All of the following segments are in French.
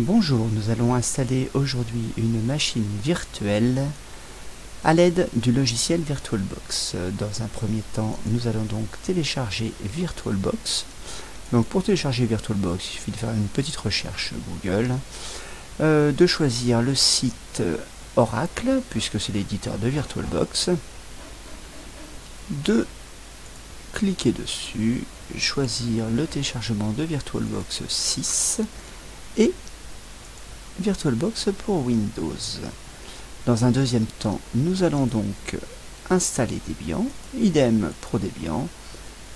Bonjour, nous allons installer aujourd'hui une machine virtuelle à l'aide du logiciel VirtualBox. Dans un premier temps, nous allons donc télécharger VirtualBox. Donc pour télécharger VirtualBox, il suffit de faire une petite recherche Google, de choisir le site Oracle, puisque c'est l'éditeur de VirtualBox, de cliquer dessus, choisir le téléchargement de VirtualBox 6 et VirtualBox pour Windows. Dans un deuxième temps, nous allons donc installer Debian, idem pour Debian,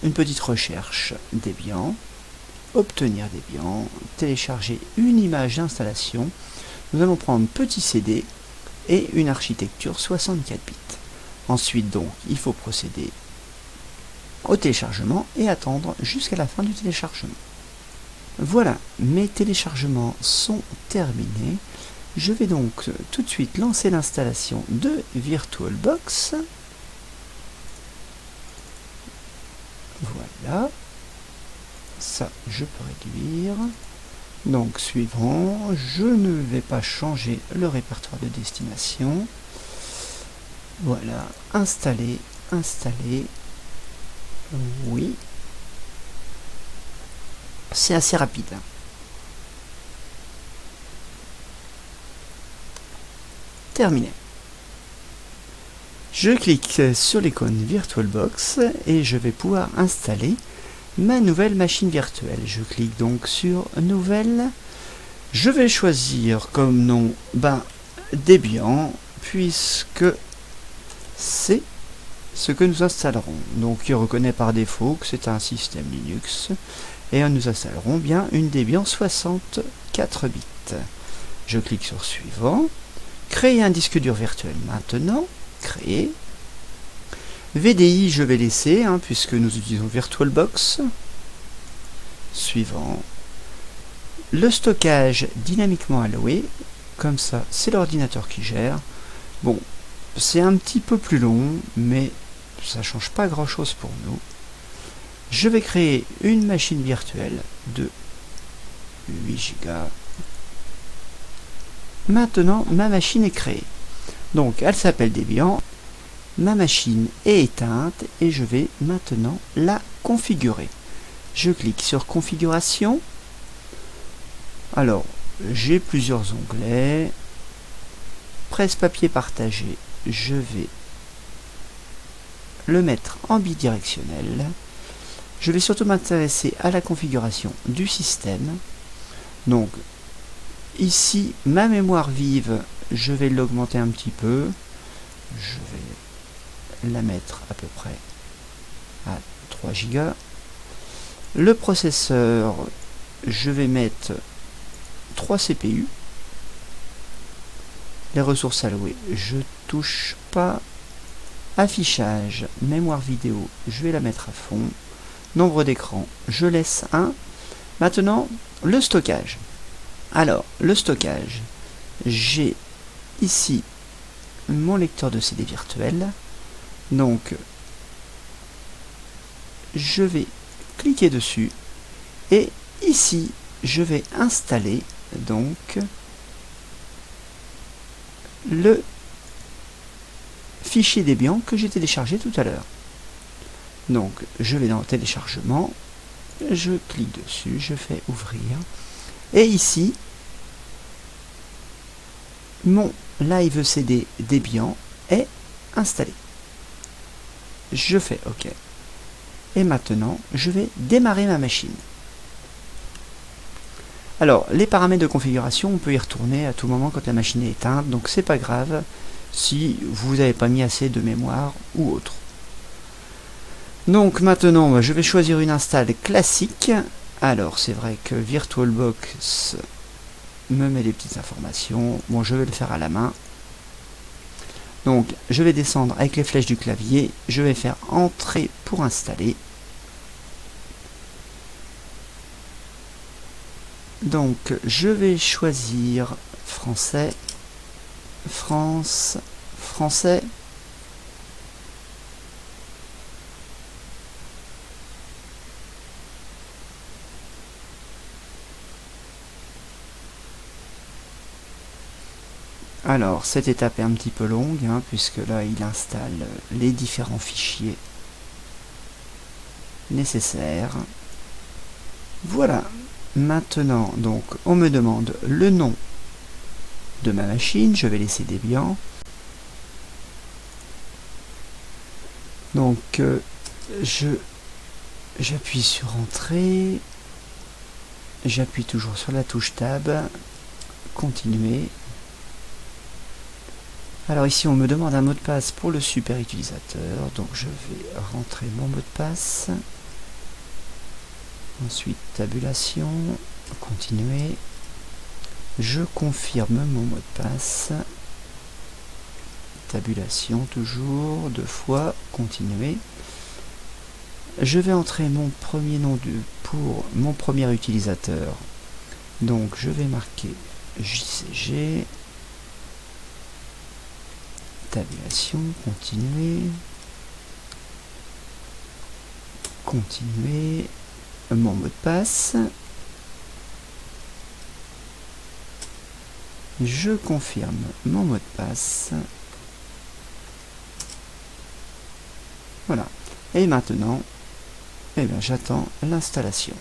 une petite recherche Debian, obtenir Debian, télécharger une image d'installation. Nous allons prendre petit CD et une architecture 64 bits. Ensuite donc, il faut procéder au téléchargement et attendre jusqu'à la fin du téléchargement. Voilà, mes téléchargements sont terminés. Je vais donc tout de suite lancer l'installation de VirtualBox. Voilà. Ça, je peux réduire. Donc, suivant, je ne vais pas changer le répertoire de destination. Voilà, installer, installer. Oui. C'est assez rapide. Terminé. Je clique sur l'icône VirtualBox et je vais pouvoir installer ma nouvelle machine virtuelle. Je clique donc sur Nouvelle. Je vais choisir comme nom Debian, puisque c'est ce que nous installerons. Donc il reconnaît par défaut que c'est un système Linux. Et nous installerons bien une Debian 64 bits. Je clique sur Suivant. Créer un disque dur virtuel maintenant. Créer. VDI, je vais laisser, puisque nous utilisons VirtualBox. Suivant. Le stockage dynamiquement alloué. Comme ça, c'est l'ordinateur qui gère. Bon, c'est un petit peu plus long, mais ça ne change pas grand-chose pour nous. Je vais créer une machine virtuelle de 8 Go. Maintenant, ma machine est créée. Donc, elle s'appelle Debian. Ma machine est éteinte et je vais maintenant la configurer. Je clique sur Configuration. Alors, j'ai plusieurs onglets. Presse-papier partagé, je vais le mettre en bidirectionnel. Je vais surtout m'intéresser à la configuration du système. Donc, ici, ma mémoire vive, je vais l'augmenter un petit peu. Je vais la mettre à peu près à 3 Go. Le processeur, je vais mettre 3 CPU. Les ressources allouées, je touche pas. Affichage, mémoire vidéo, je vais la mettre à fond. Nombre d'écrans, je laisse 1. Maintenant, le stockage. Alors, le stockage, j'ai ici mon lecteur de CD virtuel. Donc, je vais cliquer dessus. Et ici, je vais installer donc le fichier Debian que j'ai téléchargé tout à l'heure. Donc, je vais dans téléchargement, je clique dessus, je fais ouvrir, et ici, mon live CD Debian est installé. Je fais OK. Et maintenant, je vais démarrer ma machine. Alors, les paramètres de configuration, on peut y retourner à tout moment quand la machine est éteinte, donc c'est pas grave si vous n'avez pas mis assez de mémoire ou autre. Donc maintenant, je vais choisir une install classique. Alors, c'est vrai que VirtualBox me met des petites informations. Bon, je vais le faire à la main. Donc, je vais descendre avec les flèches du clavier. Je vais faire Entrée pour installer. Donc, je vais choisir français, France, français. Alors, cette étape est un petit peu longue, hein, puisque là, il installe les différents fichiers nécessaires. Voilà. Maintenant, donc, on me demande le nom de ma machine. Je vais laisser Debian. Donc, j'appuie sur Entrée. J'appuie toujours sur la touche Tab. Continuer. Alors ici, on me demande un mot de passe pour le super utilisateur. Donc, je vais rentrer mon mot de passe. Ensuite, tabulation. Continuer. Je confirme mon mot de passe. Tabulation toujours, 2 fois, continuer. Je vais entrer mon premier nom pour mon premier utilisateur. Donc je vais marquer JCG. Tabulation, continuer. Continuer. Mon mot de passe. Je confirme mon mot de passe. Voilà. Et maintenant, eh bien, j'attends l'installation.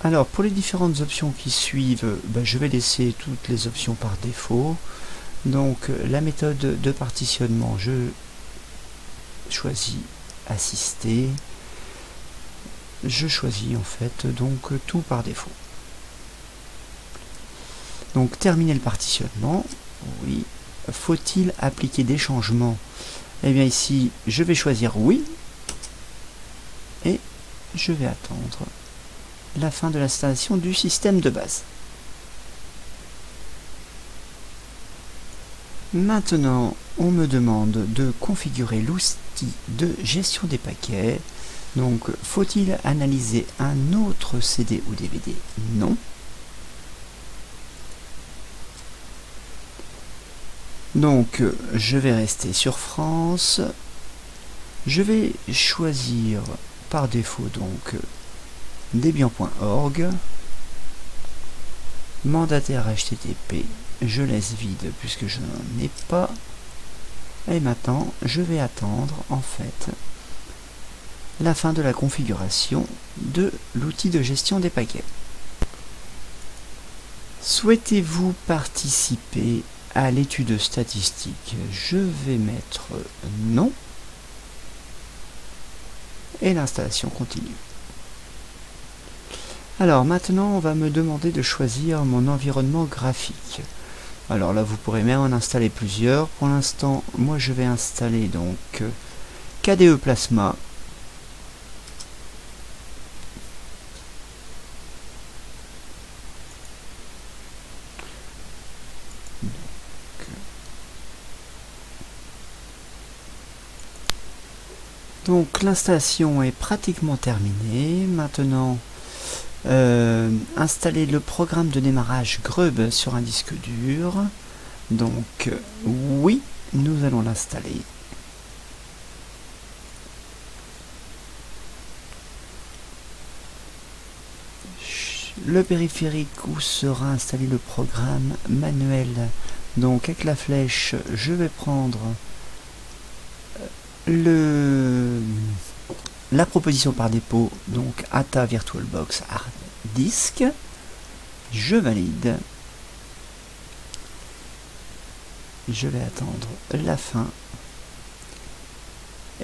Alors, pour les différentes options qui suivent, je vais laisser toutes les options par défaut. Donc, la méthode de partitionnement, je choisis assister. Je choisis en fait donc tout par défaut. Donc, terminer le partitionnement. Oui. Faut-il appliquer des changements? Eh bien, ici, je vais choisir oui. Et je vais attendre la fin de l'installation du système de base. Maintenant, on me demande de configurer l'outil de gestion des paquets. Donc, faut-il analyser un autre CD ou DVD? Non. Donc, je vais rester sur France. Je vais choisir par défaut donc Debian.org. Mandataire HTTP, je laisse vide puisque je n'en ai pas. Et maintenant, je vais attendre en fait la fin de la configuration de l'outil de gestion des paquets. Souhaitez-vous participer à l'étude statistique? Je vais mettre non. Et l'installation continue. Alors maintenant, on va me demander de choisir mon environnement graphique. Alors là, vous pourrez même en installer plusieurs. Pour l'instant, moi je vais installer donc KDE Plasma. Donc l'installation est pratiquement terminée. Maintenant, installer le programme de démarrage Grub sur un disque dur. Donc oui, nous allons l'installer. Le périphérique où sera installé le programme manuel. Donc avec la flèche, je vais prendre la proposition par dépôt, donc ATA VirtualBox Hard Disk. Je valide. Je vais attendre la fin.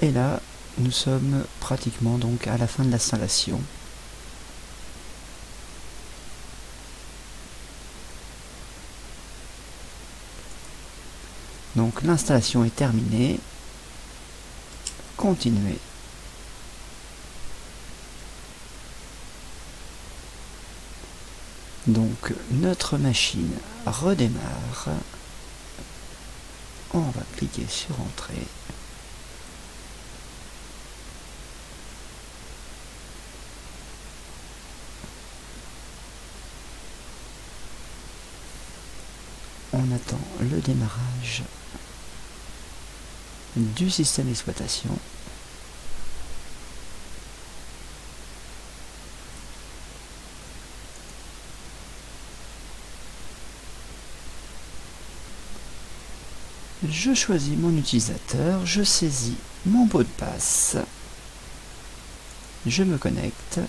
Et là, nous sommes pratiquement donc à la fin de l'installation. Donc l'installation est terminée. Continuer. Donc notre machine redémarre. On va cliquer sur Entrée. On attend le démarrage du système d'exploitation. Je choisis mon utilisateur, je saisis mon mot de passe, je me connecte.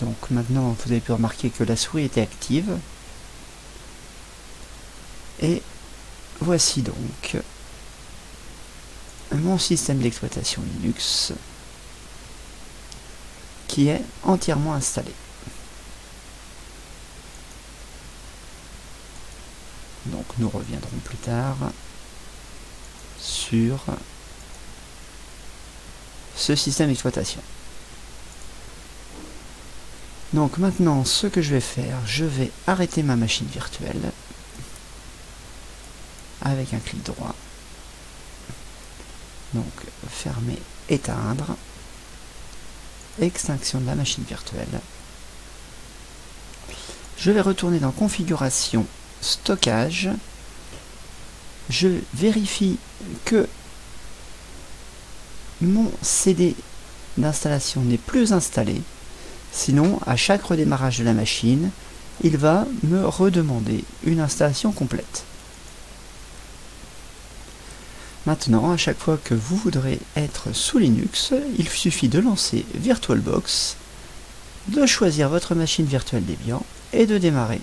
Donc maintenant vous avez pu remarquer que la souris était active. Et voici donc mon système d'exploitation Linux qui est entièrement installé. Donc nous reviendrons plus tard sur ce système d'exploitation. Donc maintenant ce que je vais faire, je vais arrêter ma machine virtuelle avec un clic droit. Donc fermer, éteindre, extinction de la machine virtuelle. Je vais retourner dans configuration, stockage. Je vérifie que mon CD d'installation n'est plus installé. Sinon, à chaque redémarrage de la machine, il va me redemander une installation complète. Maintenant, à chaque fois que vous voudrez être sous Linux, il suffit de lancer VirtualBox, de choisir votre machine virtuelle Debian et de démarrer.